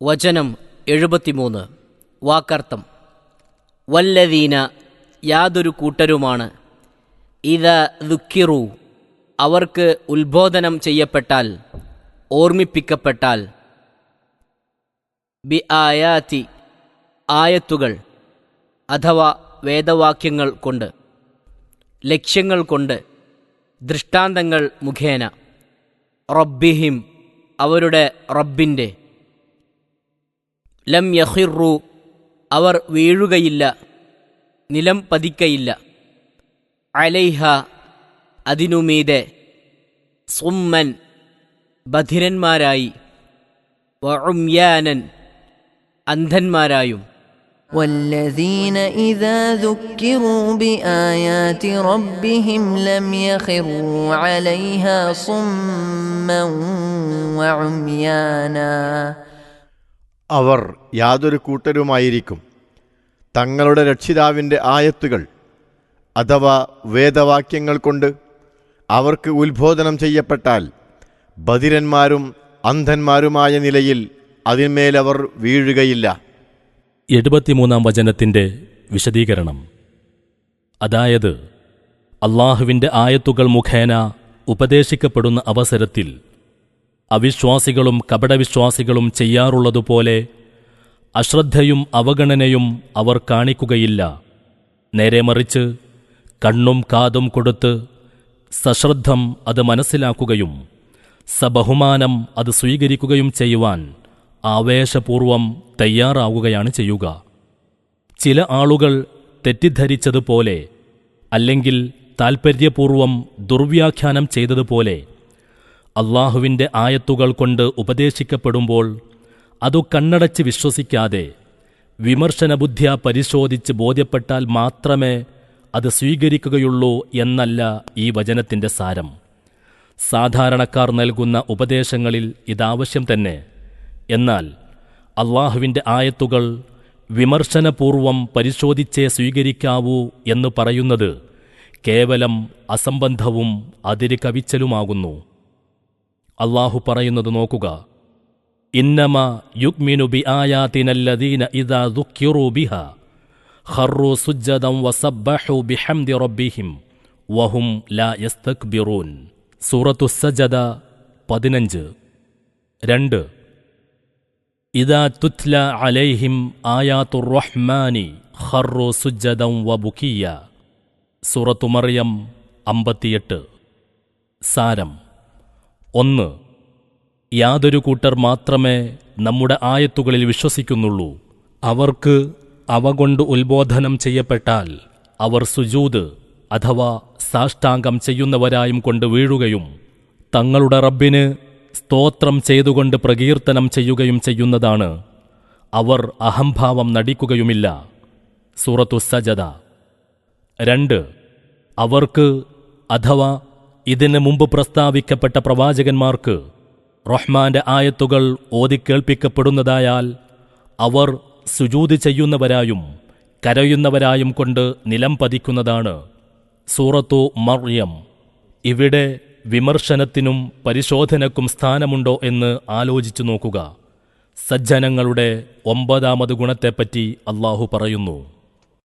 വചനം 73. വാക്കർത്ഥം: വല്ലദീന, യാതൊരു കൂട്ടരുമാണ്, ഇദാ ദുക്കിറു, അവർക്ക് ഉത്ബോധനം ചെയ്യപ്പെട്ടാൽ, ഓർമ്മിപ്പിക്കപ്പെട്ടാൽ, ബി ആയാതി, ആയത്തുകൾ അഥവാ വേദവാക്യങ്ങൾ കൊണ്ട്, ലക്ഷ്യങ്ങൾ കൊണ്ട്, ദൃഷ്ടാന്തങ്ങൾ മുഖേന, റബ്ബിഹിം, അവരുടെ റബ്ബിൻ്റെ, ലം യഖിറു, അവർ വീഴുകയില്ല, നിലം പതിക്കയില്ല, അലൈഹ, അതിനുമീതെ, സുമ്മൻ, ബധിരന്മാരായി, വഉമ്യാനൻ, അന്ധന്മാരായും. والذين إذا ذكروا بآيات ربهم لم يخروا عليها صما وعميانا. അവർ യാതൊരു കൂട്ടരുമായിരിക്കും, തങ്ങളുടെ രക്ഷിതാവിൻ്റെ ആയത്തുകൾ അഥവാ വേദവാക്യങ്ങൾ കൊണ്ട് അവർക്ക് ഉത്ബോധനം ചെയ്യപ്പെട്ടാൽ ബധിരന്മാരും അന്ധന്മാരുമായ നിലയിൽ അതിന്മേലവർ വീഴുകയില്ല. 73-ാം വചനത്തിൻ്റെ വിശദീകരണം. അതായത്, അള്ളാഹുവിൻ്റെ ആയത്തുകൾ മുഖേന ഉപദേശിക്കപ്പെടുന്ന അവസരത്തിൽ അവിശ്വാസികളും കപടവിശ്വാസികളും ചെയ്യാറുള്ളതുപോലെ അശ്രദ്ധയും അവഗണനയും അവർ കാണിക്കുകയില്ല. നേരെ മറിച്ച് കണ്ണും കാതും കൊടുത്ത് സശ്രദ്ധം അത് മനസ്സിലാക്കുകയും സബഹുമാനം അത് സ്വീകരിക്കുകയും ചെയ്യുവാൻ ആവേശപൂർവം തയ്യാറാവുകയാണ് ചെയ്യുക. ചില ആളുകൾ തെറ്റിദ്ധരിച്ചതുപോലെ, അല്ലെങ്കിൽ താൽപ്പര്യപൂർവം ദുർവ്യാഖ്യാനം ചെയ്തതുപോലെ, അള്ളാഹുവിൻ്റെ ആയത്തുകൾ കൊണ്ട് ഉപദേശിക്കപ്പെടുമ്പോൾ അതു കണ്ണടച്ച് വിശ്വസിക്കാതെ വിമർശനബുദ്ധ്യാ പരിശോധിച്ച് ബോധ്യപ്പെട്ടാൽ മാത്രമേ അത് സ്വീകരിക്കുകയുള്ളൂ എന്നല്ല ഈ വചനത്തിൻ്റെ സാരം. സാധാരണക്കാർ നൽകുന്ന ഉപദേശങ്ങളിൽ ഇതാവശ്യം തന്നെ. എന്നാൽ അള്ളാഹുവിൻ്റെ ആയത്തുകൾ വിമർശനപൂർവം പരിശോധിച്ചേ സ്വീകരിക്കാവൂ എന്ന് പറയുന്നത് കേവലം അസംബന്ധവും അതിര് കവിച്ചലുമാകുന്നു. അള്ളാഹു പറയുന്നത് നോക്കുക: ഇന്നമാ യുഗ്മിനു ബി ആയാതിനല്ലദീന ഇദാ ദുക്കിറൂ ബിഹാ ഖറൂ സുജ്ജദൻ വസബ്ബഹൂ ബിഹംദി റബ്ബിഹിം വഹും ലാ യസ്തക്ബിറൂൻ. സൂറത്തു സജദ 15. 2. ഇദാ തുത്ല അലൈഹിം ആയാത്തുർ റഹ്മാനി ഖറൂ സുജ്ജദൻ വബുകിയ. സൂറത്തു മറിയം 58. സാരം: 1. യാതൊരു കൂട്ടർ മാത്രമേ നമ്മുടെ ആയത്തുകളിൽ വിശ്വസിക്കുന്നുള്ളൂ. അവർക്ക് അവ കൊണ്ട് ഉത്ബോധനം ചെയ്യപ്പെട്ടാൽ അവർ സുജൂദ് അഥവാ സാഷ്ടാംഗം ചെയ്യുന്നവരായും കൊണ്ട് വീഴുകയും തങ്ങളുടെ റബ്ബിന് സ്തോത്രം ചെയ്തുകൊണ്ട് പ്രകീർത്തനം ചെയ്യുകയും ചെയ്യുന്നതാണ്. അവർ അഹംഭാവം നടിക്കുകയുമില്ല. സൂറത്തു സജദ. 2. അവർക്ക് അഥവാ ഇതിന് മുമ്പ് പ്രസ്താവിക്കപ്പെട്ട പ്രവാചകന്മാർക്ക് റഹ്മാന്റെ ആയത്തുകൾ ഓതിക്കേൾപ്പിക്കപ്പെടുന്നതായാൽ അവർ സുജൂദ് ചെയ്യുന്നവരായും കരയുന്നവരായും കൊണ്ട് നിലം പതിക്കുന്നതാണ്. സൂറത്തു മറിയം. ഇവിടെ വിമർശനത്തിനും പരിശോധനക്കും സ്ഥാനമുണ്ടോ എന്ന് ആലോചിച്ചു നോക്കുക. സജ്ജനങ്ങളുടെ 9-ാമത് ഗുണത്തെപ്പറ്റി അള്ളാഹു പറയുന്നു: